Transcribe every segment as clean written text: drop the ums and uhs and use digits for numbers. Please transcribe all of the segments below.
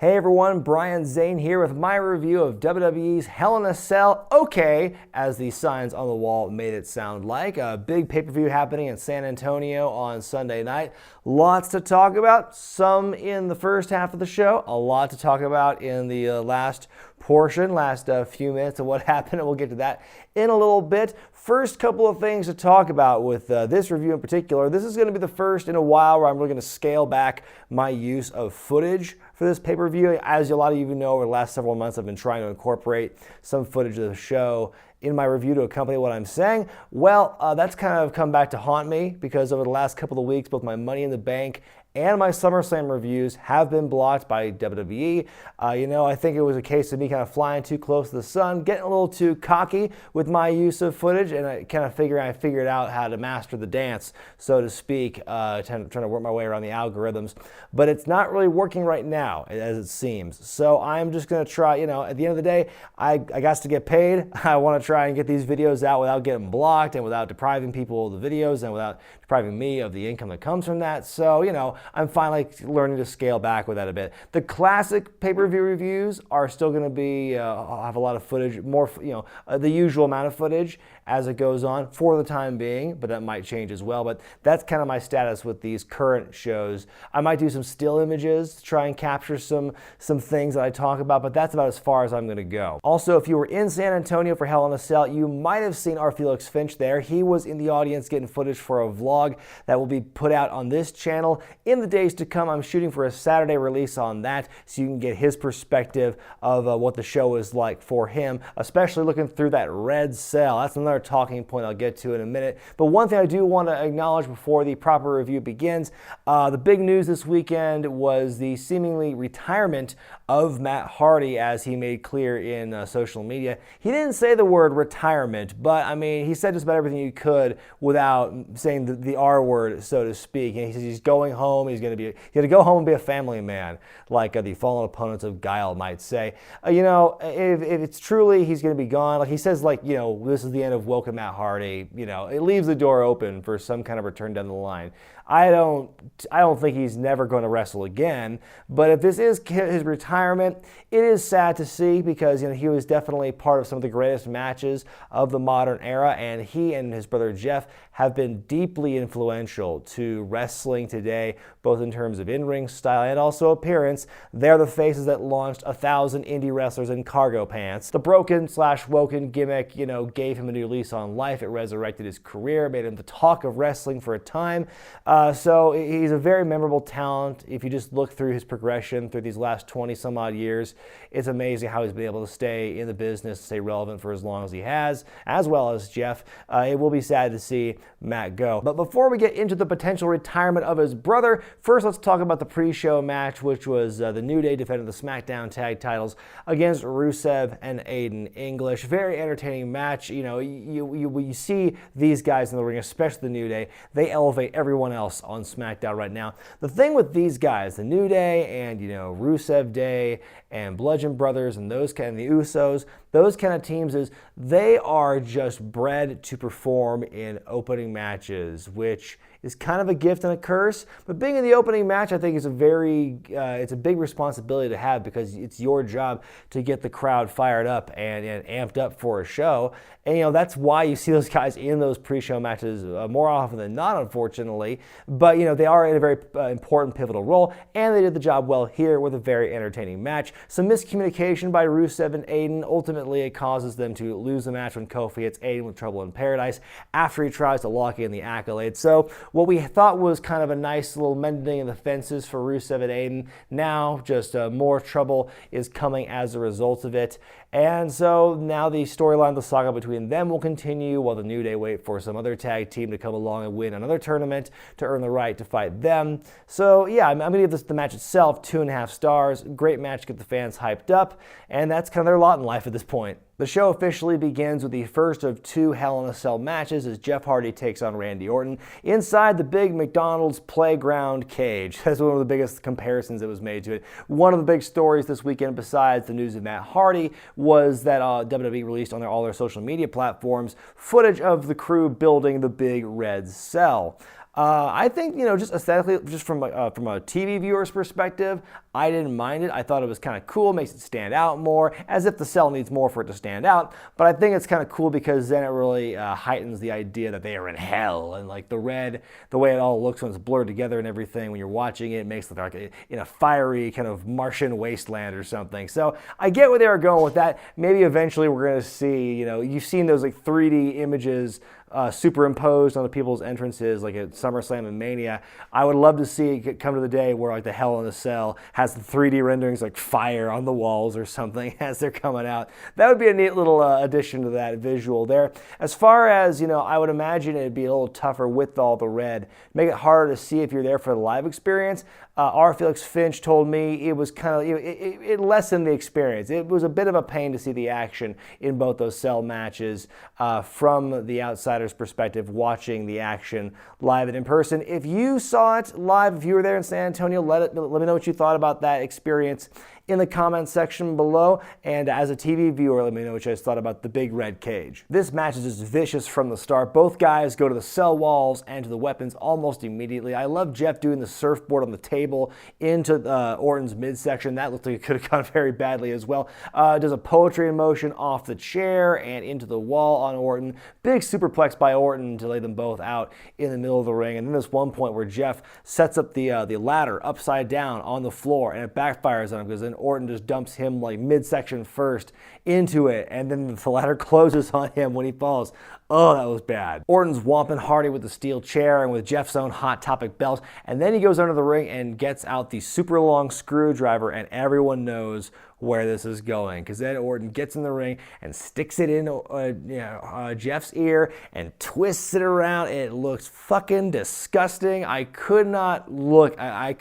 Hey everyone, Brian Zane here with my review of WWE's Hell in a Cell. Okay, as the signs on the wall made it sound like. A big pay-per-view happening in San Antonio on Sunday night. Lots to talk about, some in the first half of the show, a lot to talk about in the last portion, last few minutes of what happened, and we'll get to that in a little bit. First couple of things to talk about with this review in particular. This is going to be the first in a while where I'm really going to scale back my use of footage for this pay-per-view. As a lot of you know, over the last several months, I've been trying to incorporate some footage of the show in my review to accompany what I'm saying. Well, that's kind of come back to haunt me because over the last couple of weeks, both my Money in the Bank and my SummerSlam reviews have been blocked by WWE. I think it was a case of me kind of flying too close to the sun, getting a little too cocky with my use of footage, and I kind of figured out how to master the dance, so to speak, trying to work my way around the algorithms. But it's not really working right now, as it seems. So I'm just going to try, at the end of the day, I got to get paid. I want to try and get these videos out without getting blocked and without depriving people of the videos and without depriving me of the income that comes from that. So, I'm finally learning to scale back with that a bit. The classic pay-per-view reviews are still going to be, I'll have a lot of footage, more, the usual amount of footage as it goes on for the time being, but that might change as well. But that's kind of my status with these current shows. I might do some still images to try and capture some things that I talk about, but that's about as far as I'm going to go. Also, if you were in San Antonio for Hell in a Cell, you might have seen our Felix Finch there. He was in the audience getting footage for a vlog that will be put out on this channel in the days to come. I'm shooting for a Saturday release on that, so you can get his perspective of what the show is like for him, especially looking through that red cell. That's another talking point I'll get to in a minute. But one thing I do want to acknowledge before the proper review begins, the big news this weekend was the seemingly retirement of Matt Hardy, as he made clear in social media. He didn't say the word retirement, but I mean, he said just about everything he could without saying the R word, so to speak. And he says he's going home. He's going to go home and be a family man, like the fallen opponents of Guile might say. If it's truly he's going to be gone, like he says, this is the end of Welcome Matt Hardy. It leaves the door open for some kind of return down the line. I don't think he's never going to wrestle again. But if this is his retirement, it is sad to see because he was definitely part of some of the greatest matches of the modern era, and he and his brother Jeff have been deeply influential to wrestling today, both in terms of in-ring style and also appearance. They're the faces that launched 1,000 indie wrestlers in cargo pants. The broken/woken gimmick, gave him a new lease on life. It resurrected his career, made him the talk of wrestling for a time. So he's a very memorable talent. If you just look through his progression through these last 20 some odd years, it's amazing how he's been able to stay in the business, stay relevant for as long as he has, as well as Jeff. It will be sad to see Matt go. But before we get into the potential retirement of his brother, first let's talk about the pre-show match, which was the New Day defending the Smackdown tag titles against Rusev and Aiden English. Very entertaining match. You see these guys in the ring, especially the New Day, they elevate everyone else on SmackDown right now. The thing with these guys, the New Day and Rusev Day and Bludgeon Brothers and those kind of the Usos, those kind of teams, is they are just bred to perform in opening matches, which is kind of a gift and a curse. But being in the opening match, I think, is it's a big responsibility to have, because it's your job to get the crowd fired up and amped up for a show. And that's why you see those guys in those pre-show matches more often than not, unfortunately. But they are in a very important, pivotal role, and they did the job well here with a very entertaining match. Some miscommunication by Rusev and Aiden. Ultimately, it causes them to lose the match when Kofi hits Aiden with Trouble in Paradise after he tries to lock in the accolades. So what we thought was kind of a nice little mending of the fences for Rusev and Aiden, now just more trouble is coming as a result of it. And so now the storyline, the saga between them will continue while the New Day wait for some other tag team to come along and win another tournament to earn the right to fight them. So yeah, I'm going to give the match itself 2.5 stars. Great match, get the fans hyped up, and that's kind of their lot in life at this point. The show officially begins with the first of 2 Hell in a Cell matches as Jeff Hardy takes on Randy Orton inside the big McDonald's playground cage. That's one of the biggest comparisons that was made to it. One of the big stories this weekend, besides the news of Matt Hardy, was that WWE released on all their social media platforms footage of the crew building the big red cell. I think, just aesthetically, just from a TV viewer's perspective, I didn't mind it. I thought it was kind of cool, makes it stand out more, as if the cell needs more for it to stand out. But I think it's kind of cool because then it really heightens the idea that they are in hell, and like the red, the way it all looks when it's blurred together and everything, when you're watching it makes it like in a fiery kind of Martian wasteland or something. So I get where they were going with that. Maybe eventually we're going to see, you've seen those like 3D images superimposed on the people's entrances, like at SummerSlam and Mania. I would love to see it come to the day where like the Hell in a Cell has the 3D renderings like fire on the walls or something as they're coming out. That would be a neat little addition to that visual there. As far as, I would imagine it'd be a little tougher with all the red. Make it harder to see if you're there for the live experience. R. Felix Finch told me it was kind of, it lessened the experience. It was a bit of a pain to see the action in both those cell matches from the outsider's perspective, watching the action live and in person. If you saw it live, if you were there in San Antonio, let me know what you thought about that experience in the comments section below. And as a TV viewer, let me know what you guys thought about the big red cage. This match is just vicious from the start. Both guys go to the cell walls and to the weapons almost immediately. I love Jeff doing the surfboard on the table into Orton's midsection. That looked like it could have gone very badly as well. Does a poetry in motion off the chair and into the wall on Orton. Big superplex by Orton to lay them both out in the middle of the ring. And then there's one point where Jeff sets up the ladder upside down on the floor, and it backfires on him because then Orton just dumps him like midsection first into it, and then the ladder closes on him when he falls. Oh, that was bad. Orton's whomping Hardy with the steel chair and with Jeff's own Hot Topic belt, and then he goes under the ring and gets out the super long screwdriver, and everyone knows where this is going, because then Orton gets in the ring and sticks it in Jeff's ear and twists it around. It looks fucking disgusting. I could not look. I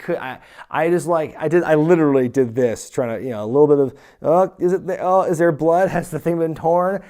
literally did this, trying to, a little bit of, is there blood? Has the thing been torn?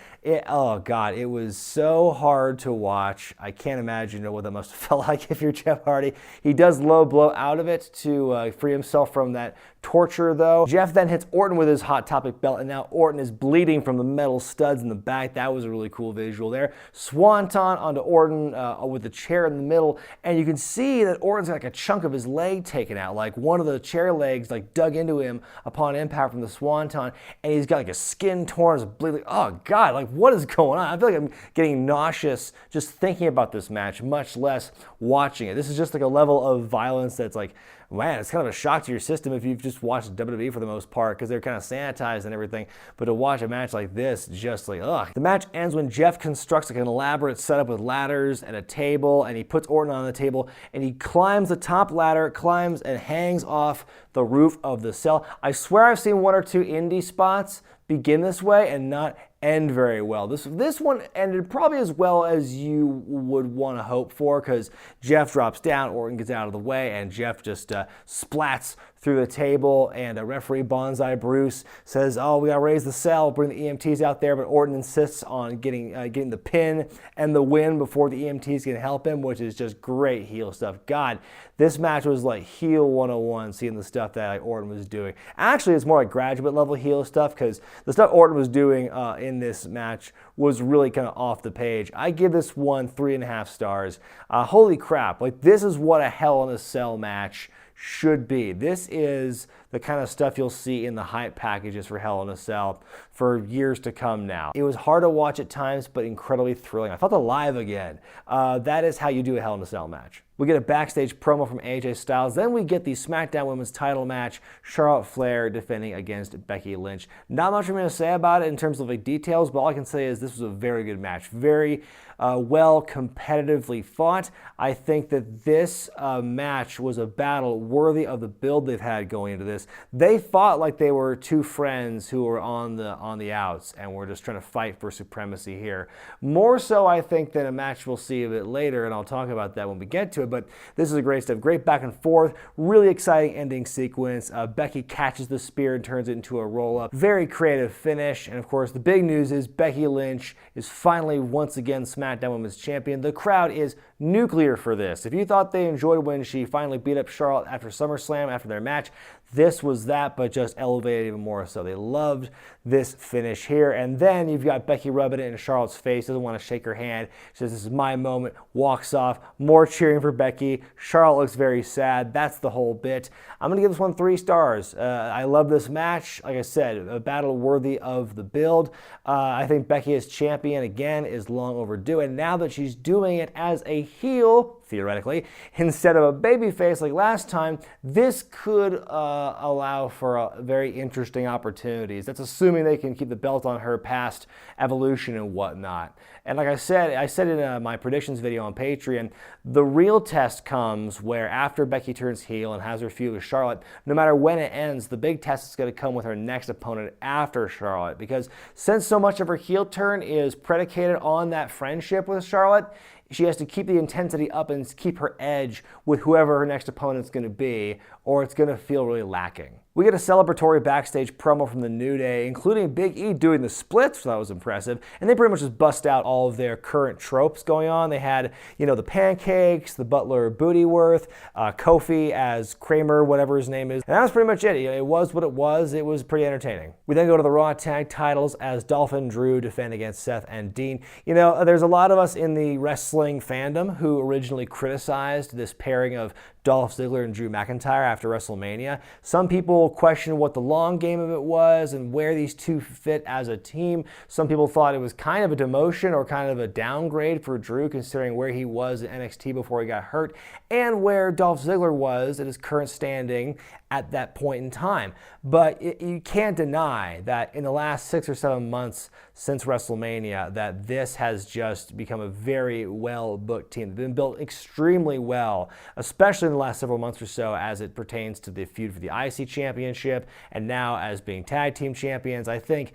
Oh God, it was so hard to watch. I can't imagine what that must have felt like if you're Jeff Hardy. He does low blow out of it to free himself from that torture though. Jeff then hits Orton with his Hot Topic belt, and now Orton is bleeding from the metal studs in the back. That was a really cool visual there. Swanton onto Orton with the chair in the middle, and you can see that Orton's got like a chunk of his leg taken out, like one of the chair legs like dug into him upon impact from the Swanton, and he's got like a skin torn, is bleeding. Oh God, like what is going on? I feel like I'm getting nauseous just thinking about this match, much less watching it. This is just like a level of violence that's like, man, it's kind of a shock to your system if you've just watched WWE for the most part, because they're kind of sanitized and everything. But to watch a match like this, just like, ugh. The match ends when Jeff constructs like an elaborate setup with ladders and a table, and he puts Orton on the table, and he climbs the top ladder, climbs and hangs off the roof of the cell. I swear I've seen one or two indie spots begin this way and not end very well. This one ended probably as well as you would want to hope for, because Jeff drops down, Orton gets out of the way, and Jeff just splats through the table, and a referee Bonsai Bruce says, oh, we gotta raise the cell, bring the EMTs out there, but Orton insists on getting the pin and the win before the EMTs can help him, which is just great heel stuff. God, this match was like heel 101, seeing the stuff that like Orton was doing. Actually, it's more like graduate level heel stuff, because the stuff Orton was doing in this match was really kind of off the page. I give this one 3.5 stars. Holy crap, like this is what a Hell in a Cell match should be. This is the kind of stuff you'll see in the hype packages for Hell in a Cell for years to come now. It was hard to watch at times, but incredibly thrilling. I felt alive again. That is how you do a Hell in a Cell match. We get a backstage promo from AJ Styles. Then we get the SmackDown Women's title match, Charlotte Flair defending against Becky Lynch. Not much I'm going to say about it in terms of like details, but all I can say is this was a very good match. Very well competitively fought. I think that this match was a battle worthy of the build they've had going into this. They fought like they were two friends who were on the outs and were just trying to fight for supremacy here. More so, I think, than a match we'll see a bit later, and I'll talk about that when we get to it. But this is a great stuff. Great back and forth. Really exciting ending sequence. Becky catches the spear and turns it into a roll-up. Very creative finish. And of course, the big news is Becky Lynch is finally once again SmackDown Women's Champion. The crowd is nuclear for this. If you thought they enjoyed when she finally beat up Charlotte after SummerSlam, after their match, This was that, but just elevated even more so. They loved this finish here. And then you've got Becky rubbing it in Charlotte's face, doesn't want to shake her hand. She says, this is my moment, walks off. More cheering for Becky. Charlotte looks very sad. That's the whole bit. I'm going to give this one 3 stars. I love this match. Like I said, a battle worthy of the build. I think Becky as champion, again, is long overdue. And now that she's doing it as a heel, theoretically, instead of a babyface like last time, this could allow for very interesting opportunities. That's assuming they can keep the belt on her past Evolution and whatnot. And like I said in my predictions video on Patreon, the real test comes where after Becky turns heel and has her feud with Charlotte, no matter when it ends, the big test is going to come with her next opponent after Charlotte. Because since so much of her heel turn is predicated on that friendship with Charlotte, she has to keep the intensity up and keep her edge with whoever her next opponent's going to be, or it's going to feel really lacking. We get a celebratory backstage promo from the New Day, including Big E doing the splits, so that was impressive, and they pretty much just bust out all of their current tropes going on. They had, the pancakes, the Butler Bootyworth, Kofi as Kramer, whatever his name is, and that was pretty much it. It was what it was. It was pretty entertaining. We then go to the Raw Tag Titles as Dolph and Drew defend against Seth and Dean. There's a lot of us in the wrestling fandom who originally criticized this pairing of Dolph Ziggler and Drew McIntyre after WrestleMania. Some people questioned what the long game of it was and where these two fit as a team. Some people thought it was kind of a demotion or kind of a downgrade for Drew, considering where he was in NXT before he got hurt and where Dolph Ziggler was at his current standing at that point in time. But you can't deny that in the last 6 or 7 months since WrestleMania, that this has just become a very well-booked team. They've been built extremely well, especially in the last several months or so as it pertains to the feud for the IC Championship and now as being tag team champions. I think,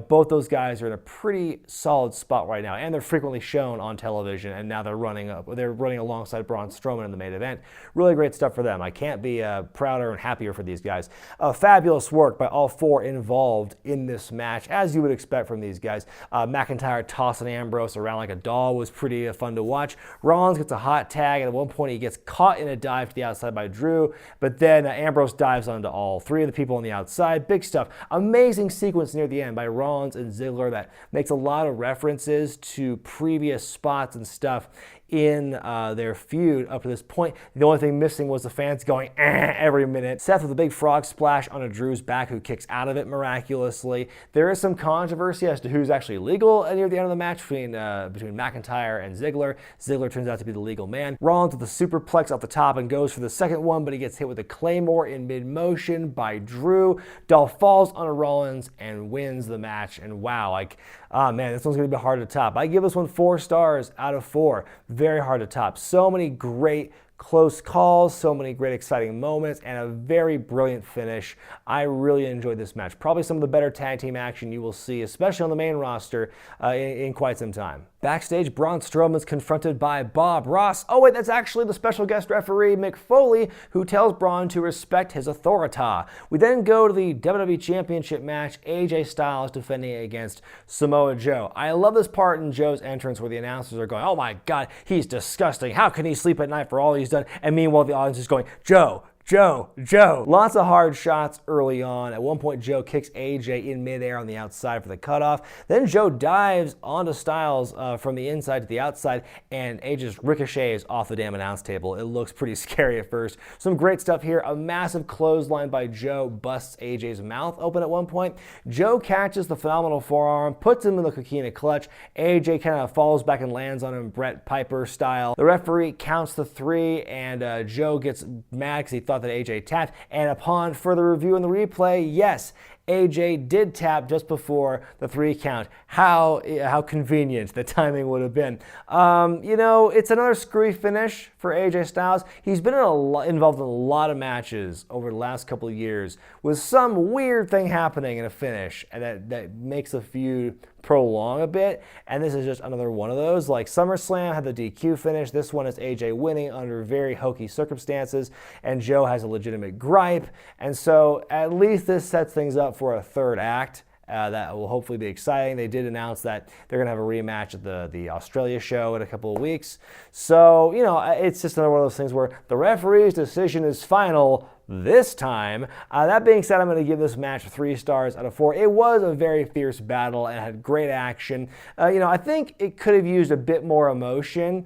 both those guys are in a pretty solid spot right now, and they're frequently shown on television, and now they're running alongside Braun Strowman in the main event. Really great stuff for them. I can't be prouder and happier for these guys. Fabulous work by all 4 involved in this match, as you would expect from these guys. McIntyre tossing Ambrose around like a doll was pretty fun to watch. Rollins gets a hot tag, and at one point he gets caught in a dive to the outside by Drew, but then Ambrose dives onto all 3 of the people on the outside. Big stuff. Amazing sequence near the end by Rollins and Ziggler that makes a lot of references to previous spots and stuff in their feud up to this point. The only thing missing was the fans going every minute. Seth with a big frog splash onto Drew's back, who kicks out of it miraculously. There is some controversy as to who's actually legal near the end of the match between McIntyre and Ziggler. Ziggler turns out to be the legal man. Rollins with the superplex off the top and goes for the second one, but he gets hit with a Claymore in mid-motion by Drew. Dolph falls onto Rollins and wins the match. And wow, this one's going to be hard to top. I give this one 4 stars out of 4. Very hard to top. So many great close calls, so many great exciting moments, and a very brilliant finish. I really enjoyed this match. Probably some of the better tag team action you will see, especially on the main roster, in quite some time. Backstage, Braun Strowman's confronted by Bob Ross. Oh wait, that's actually the special guest referee, Mick Foley, who tells Braun to respect his authority. We then go to the WWE Championship match, AJ Styles defending against Samoa Joe. I love this part in Joe's entrance where the announcers are going, oh my God, he's disgusting. How can he sleep at night for all he's done? And meanwhile, the audience is going, Joe. Lots of hard shots early on. At one point, Joe kicks AJ in midair on the outside for the cutoff. Then Joe dives onto Styles from the inside to the outside, and AJ just ricochets off the damn announce table. It looks pretty scary at first. Some great stuff here. A massive clothesline by Joe busts AJ's mouth open at one point. Joe catches the phenomenal forearm, puts him in the coquina clutch. AJ kind of falls back and lands on him, Brett Piper style. The referee counts the 3, and Joe gets mad because he thought that AJ tapped, and upon further review in the replay, yes, AJ did tap just before the 3 count. How convenient the timing would have been. It's another screwy finish for AJ Styles. He's been involved in a lot of matches over the last couple of years with some weird thing happening in a finish and that makes the feud prolong a bit, and this is just another one of those. Like SummerSlam had the DQ finish. This one is AJ winning under very hokey circumstances, and Joe has a legitimate gripe, and so at least this sets things up for a third act. That will hopefully be exciting. They did announce that they're going to have a rematch at the Australia show in a couple of weeks. So, it's just another one of those things where the referee's decision is final, this time. That being said, I'm going to give this match 3 stars out of 4. It was a very fierce battle and had great action. I think it could have used a bit more emotion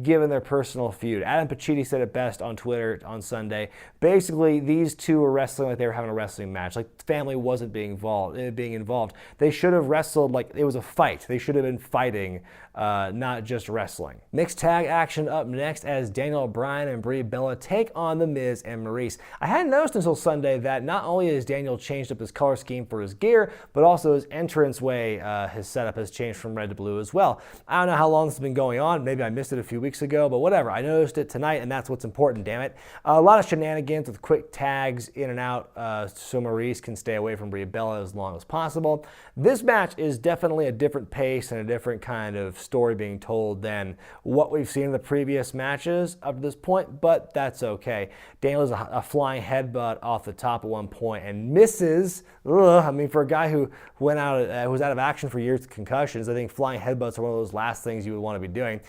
given their personal feud. Adam Pacitti said it best on Twitter on Sunday. Basically, these two were wrestling like they were having a wrestling match. Like family wasn't being involved. They should have wrestled like it was a fight. They should have been fighting, not just wrestling. Mixed tag action up next as Daniel Bryan and Brie Bella take on The Miz and Maryse. I hadn't noticed until Sunday that not only has Daniel changed up his color scheme for his gear, but also his entranceway, his setup has changed from red to blue as well. I don't know how long this has been going on. Maybe I missed it a few weeks ago, but whatever. I noticed it tonight, and that's what's important, damn it. A lot of shenanigans with quick tags in and out so Maryse can stay away from Brie Bella as long as possible. This match is definitely a different pace and a different kind of story being told than what we've seen in the previous matches up to this point, but that's okay. Daniel does a flying headbutt off the top at one point and misses. For a guy who was out of action for years with concussions, I think flying headbutts are one of those last things you would want to be doing.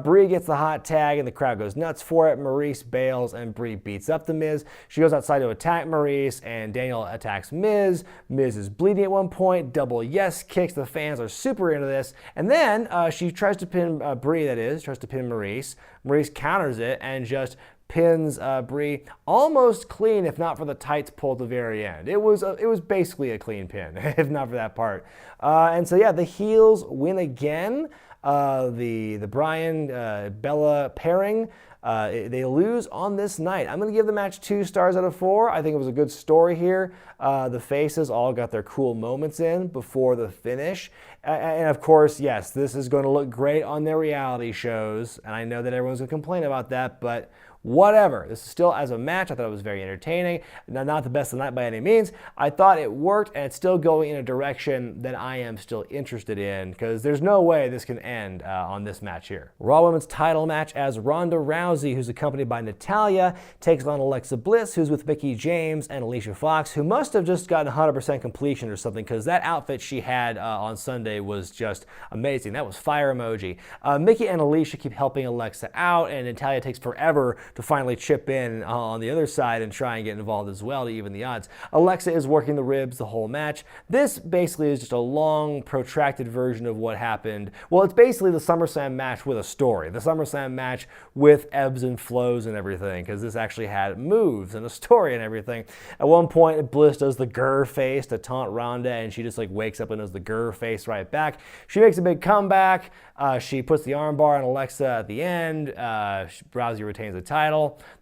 Brie gets the hot tag and the crowd goes nuts for it. Maryse bails and Brie beats up The Miz. She goes outside to attack Maryse and Daniel attacks Miz. Miz is bleeding at one point. Double yes kicks. The fans are super into this. And then she tries to pin Brie, tries to pin Maryse. Maryse counters it and just pins Brie almost clean, if not for the tights pull at the very end. It was basically a clean pin, if not for that part. And so yeah, the heels win again. The Bryan Bella pairing. They lose on this night. I'm going to give the match 2 stars out of 4. I think it was a good story here. The faces all got their cool moments in before the finish. And of course, yes, this is going to look great on their reality shows. And I know that everyone's going to complain about that, but whatever. This is still, as a match, I thought it was very entertaining. Not the best of the night by any means. I thought it worked, and it's still going in a direction that I am still interested in, because there's no way this can end on this match here. Raw Women's title match as Ronda Rousey, who's accompanied by Natalya, takes on Alexa Bliss, who's with Mickie James and Alicia Fox, who must have just gotten 100% completion or something, because that outfit she had on Sunday was just amazing. That was fire emoji. Mickie and Alicia keep helping Alexa out, and Natalya takes forever to finally chip in on the other side and try and get involved as well to even the odds. Alexa is working the ribs the whole match. This basically is just a long, protracted version of what happened. Well, it's basically the SummerSlam match with a story. The SummerSlam match with ebbs and flows and everything, because this actually had moves and a story and everything. At one point, Bliss does the grr face to taunt Ronda, and she just wakes up and does the grr face right back. She makes a big comeback. She puts the armbar on Alexa at the end. Rousey retains the title.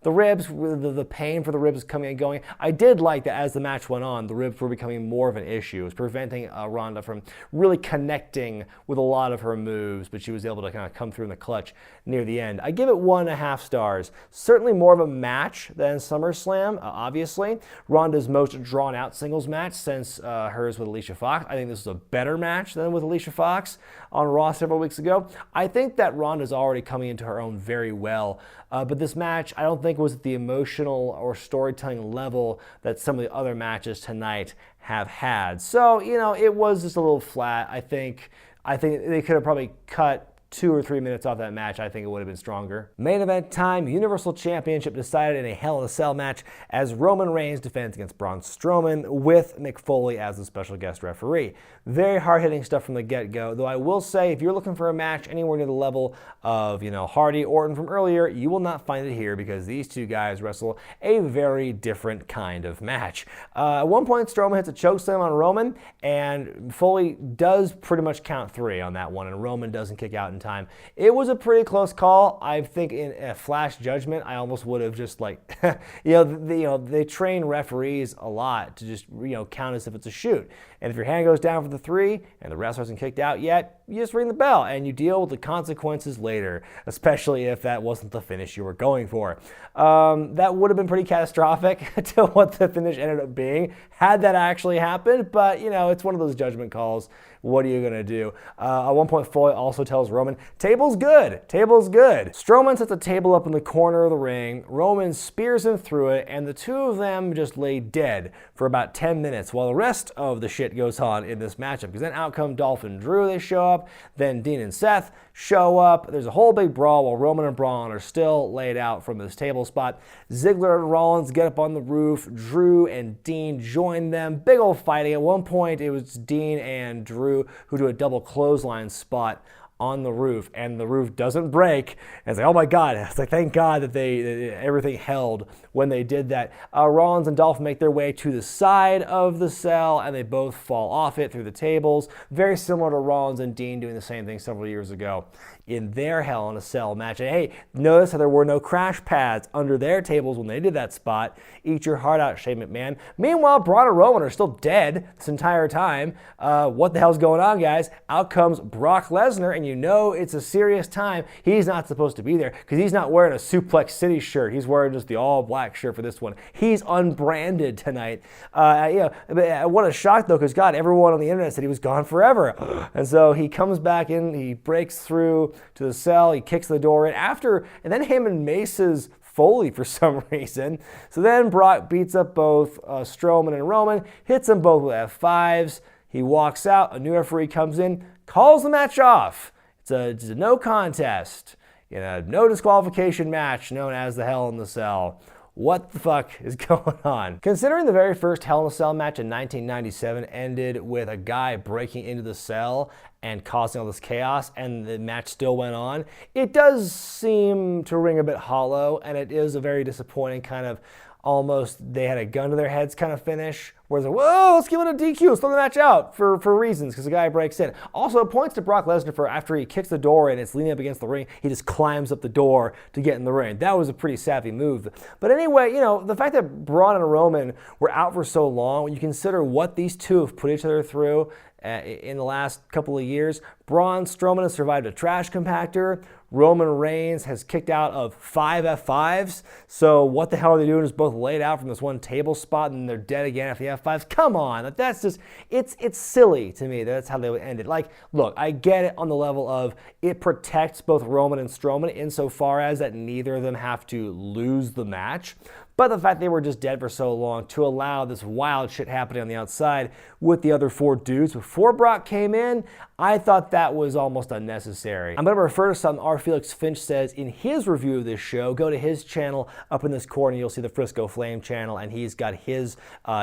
The ribs, the pain for the ribs is coming and going. I did like that as the match went on, the ribs were becoming more of an issue. It was preventing Ronda from really connecting with a lot of her moves, but she was able to kind of come through in the clutch near the end. I give it 1.5 stars. Certainly more of a match than SummerSlam, obviously. Ronda's most drawn-out singles match since hers with Alicia Fox. I think this is a better match than with Alicia Fox on Raw several weeks ago. I think that Ronda's already coming into her own very well, but this match I don't think was at the emotional or storytelling level that some of the other matches tonight have had. So, it was just a little flat. I think they could have probably cut 2 or 3 minutes off that match. I think it would have been stronger. Main event time, Universal Championship decided in a Hell in a Cell match as Roman Reigns defends against Braun Strowman with Mick Foley as the special guest referee. Very hard-hitting stuff from the get-go, though I will say if you're looking for a match anywhere near the level of, Hardy, Orton from earlier, you will not find it here because these two guys wrestle a very different kind of match. At one point, Strowman hits a chokeslam on Roman, and Foley does pretty much count 3 on that one, and Roman doesn't kick out in time. It was a pretty close call. I think in a flash judgment, I almost would have just they train referees a lot to just count as if it's a shoot. And if your hand goes down for the 3 and the wrestler hasn't kicked out yet, you just ring the bell and you deal with the consequences later, especially if that wasn't the finish you were going for. That would have been pretty catastrophic to what the finish ended up being had that actually happened, but it's one of those judgment calls. What are you going to do? At one point, Foley also tells Roman Strowman. Table's good. Table's good. Strowman sets a table up in the corner of the ring. Roman spears him through it, and the two of them just lay dead for about 10 minutes while the rest of the shit goes on in this matchup. Because then out come Dolph and Drew, they show up. Then Dean and Seth show up. There's a whole big brawl while Roman and Braun are still laid out from this table spot. Ziggler and Rollins get up on the roof. Drew and Dean join them. Big old fighting. At one point, it was Dean and Drew who do a double clothesline spot on the roof, and the roof doesn't break. And it's like, oh my God. It's like, thank God that everything held when they did that. Rollins and Dolph make their way to the side of the cell, and they both fall off it through the tables. Very similar to Rollins and Dean doing the same thing several years ago in their Hell in a Cell match. And hey, notice how there were no crash pads under their tables when they did that spot. Eat your heart out, Shane McMahon. Meanwhile, Braun and Roman are still dead this entire time. What the hell's going on, guys? Out comes Brock Lesnar, and you know it's a serious time. He's not supposed to be there because he's not wearing a Suplex City shirt. He's wearing just the all-black shirt for this one. He's unbranded tonight. What a shock, though, because, God, everyone on the internet said he was gone forever. And so he comes back in, he breaks through to the cell, he kicks the door in and then him and Mace's Foley for some reason. So then Brock beats up both Strowman and Roman, hits them both with F5s. He walks out, a new referee comes in, calls the match off. It's a no contest, no disqualification match known as the Hell in the Cell. What the fuck is going on? Considering the very first Hell in a Cell match in 1997 ended with a guy breaking into the cell and causing all this chaos, and the match still went on, it does seem to ring a bit hollow, and it is a very disappointing kind of almost they had a gun to their heads kind of finish, where it's like, whoa, let's give it a DQ, let's throw the match out for reasons, because the guy breaks in. Also, it points to Brock Lesnar for after he kicks the door and it's leaning up against the ring, he just climbs up the door to get in the ring. That was a pretty savvy move. But anyway, the fact that Braun and Roman were out for so long, when you consider what these two have put each other through in the last couple of years, Braun Strowman has survived a trash compactor. Roman Reigns has kicked out of 5 F5s. So what the hell are they doing? Is both laid out from this one table spot and they're dead again after the F5s? Come on, that's just, it's silly to me that that's how they would end it. Like, look, I get it on the level of it protects both Roman and Strowman insofar as that neither of them have to lose the match. But the fact they were just dead for so long to allow this wild shit happening on the outside with the other 4 dudes before Brock came in, I thought that was almost unnecessary. I'm going to refer to something R. Felix Finch says in his review of this show. Go to his channel up in this corner. You'll see the Frisco Flame channel, and he's got his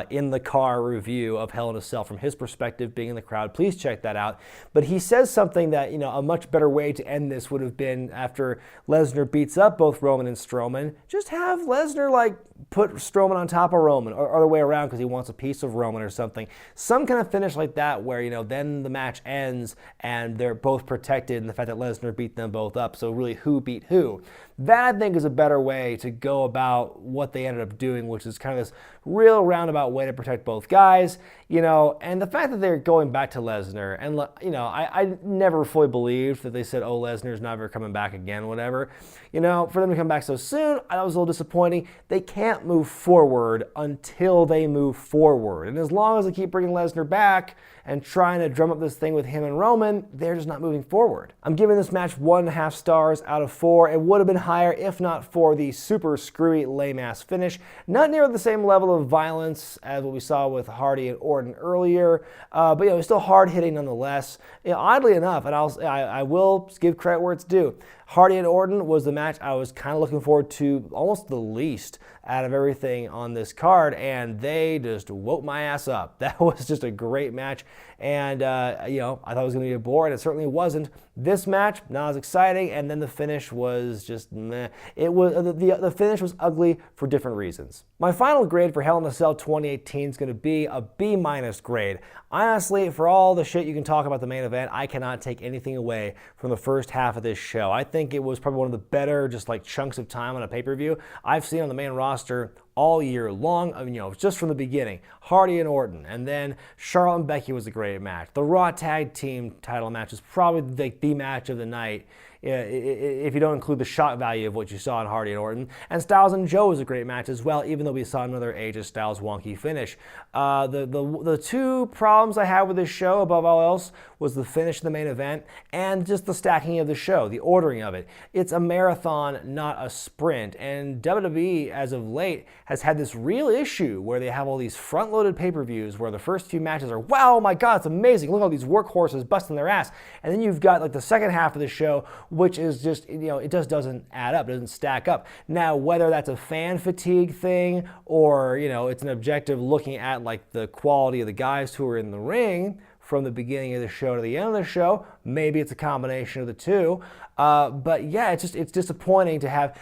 in-the-car review of Hell in a Cell from his perspective, being in the crowd. Please check that out. But he says something that, a much better way to end this would have been after Lesnar beats up both Roman and Strowman. Just have Lesnar, put Strowman on top of Roman, or other way around because he wants a piece of Roman or something. Some kind of finish like that where, then the match ends and they're both protected in the fact that Lesnar beat them both up. So really, who beat who? That, I think, is a better way to go about what they ended up doing, which is kind of this real roundabout way to protect both guys, and the fact that they're going back to Lesnar, and, I never fully believed that they said, oh, Lesnar's never coming back again, whatever. For them to come back so soon, that was a little disappointing. They can't move forward until they move forward. And as long as they keep bringing Lesnar back and trying to drum up this thing with him and Roman, they're just not moving forward. I'm giving this match 1.5 stars out of 4. It would have been higher if not for the super screwy lame-ass finish. Not near the same level of violence as what we saw with Hardy and Orton earlier, but it was still hard-hitting nonetheless. Oddly enough, and I will give credit where it's due, Hardy and Orton was the match I was kind of looking forward to almost the least out of everything on this card, and they just woke my ass up. That was just a great match, and I thought it was going to be a bore, and it certainly wasn't. This match, not as exciting, and then the finish was just meh. It was the finish was ugly for different reasons. My final grade for Hell in a Cell 2018 is going to be a B- grade. Honestly, for all the shit you can talk about the main event, I cannot take anything away from the first half of this show. I think it was probably one of the better just chunks of time on a pay-per-view I've seen on the main roster all year long. I mean, just from the beginning, Hardy and Orton, and then Charlotte and Becky was a great match. The Raw Tag Team title match is probably the match of the night, if you don't include the shock value of what you saw in Hardy and Orton. And Styles and Joe was a great match as well, even though we saw another AJ Styles wonky finish. The two problems I had with this show, above all else, was the finish of the main event and just the stacking of the show, the ordering of it. It's a marathon, not a sprint. And WWE, as of late, has had this real issue where they have all these front-loaded pay-per-views where the first few matches are, wow, my God, it's amazing. Look at all these workhorses busting their ass. And then you've got like the second half of the show, which is just, it just doesn't add up, it doesn't stack up. Now, whether that's a fan fatigue thing or, it's an objective looking at like the quality of the guys who are in the ring from the beginning of the show to the end of the show, maybe it's a combination of the two. But yeah, it's disappointing to have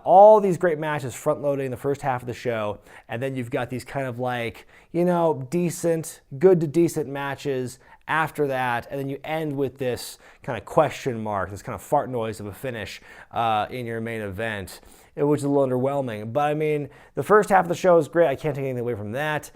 all these great matches front-loaded in the first half of the show, and then you've got these kind of like, decent, good to decent matches after that, and then you end with this kind of question mark, this kind of fart noise of a finish in your main event, which is a little underwhelming. But I mean, the first half of the show is great. I can't take anything away from that.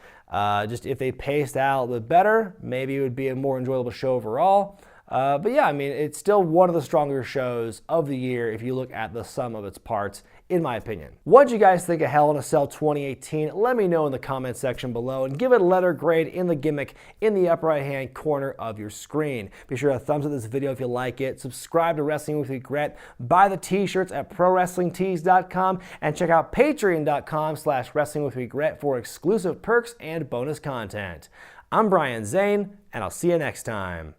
Just if they paced out a little bit better, maybe it would be a more enjoyable show overall. But yeah, I mean, it's still one of the stronger shows of the year if you look at the sum of its parts, in my opinion. What did you guys think of Hell in a Cell 2018? Let me know in the comment section below and give it a letter grade in the gimmick in the upper right hand corner of your screen. Be sure to thumbs up this video if you like it, subscribe to Wrestling with Regret, buy the t-shirts at ProWrestlingTees.com, and check out Patreon.com/WrestlingWithRegret for exclusive perks and bonus content. I'm Brian Zane, and I'll see you next time.